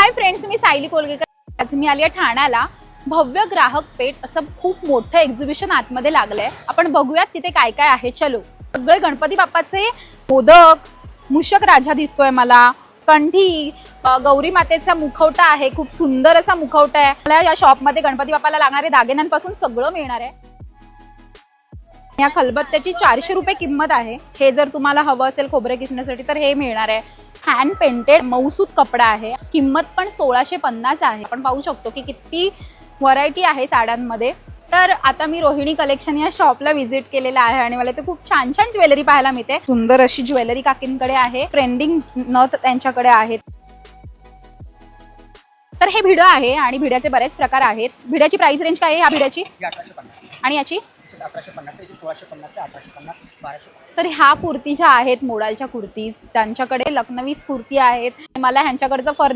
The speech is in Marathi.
हाय फ्रेंड्स, मी सायली कोलगेकर। आज मी आली आहे ठाण्याला। भव्य ग्राहक पेठ असं खूप मोठं एक्झिबिशन आतमध्ये लागलंय। आपण बघूयात तिथे काय काय आहे। चलो, सगळे गणपती बाप्पाचे मोदक, मूषक राजा दिसतोय मला, कंठी, गौरी मातेचा मुखवटा आहे, खूप सुंदर असा मुखवटा आहे। मला या शॉप मध्ये गणपती बाप्पाला लागणारे दागिन्यांपासून सगळं मिळणार आहे। या खलबत्त्याची 400 रुपये किंमत आहे। हे जर तुम्हाला हवं असेल खोबरे किसण्यासाठी तर हे मिळणार आहे। हँड पेंटेड मऊसूत कपडा आहे, किंमत पण 1650 आहे। आपण पाहू शकतो की किती व्हरायटी आहे साड्यांमध्ये। तर आता मी रोहिणी कलेक्शन या शॉपला व्हिजिट केलेला आहे आणि मला इथे खूप छान छान ज्वेलरी पाहायला मिळते। सुंदर अशी ज्वेलरी काकींकडे आहे, ट्रेंडिंग नथ त्यांच्याकडे आहेत। तर हे भिडं आहे आणि भिड्याचे बरेच प्रकार आहेत। भिड्याची प्राइस रेंज काय आहे या भिड्याची? 1850 आणि याची 1150, 1650, 1850, 1200। तर ह्या कुर्ती ज्या आहेत मोडालच्या कुर्तीज, त्यांच्याकडे लखनवी कुर्ती आहेत। मला ह्यांच्याकडचं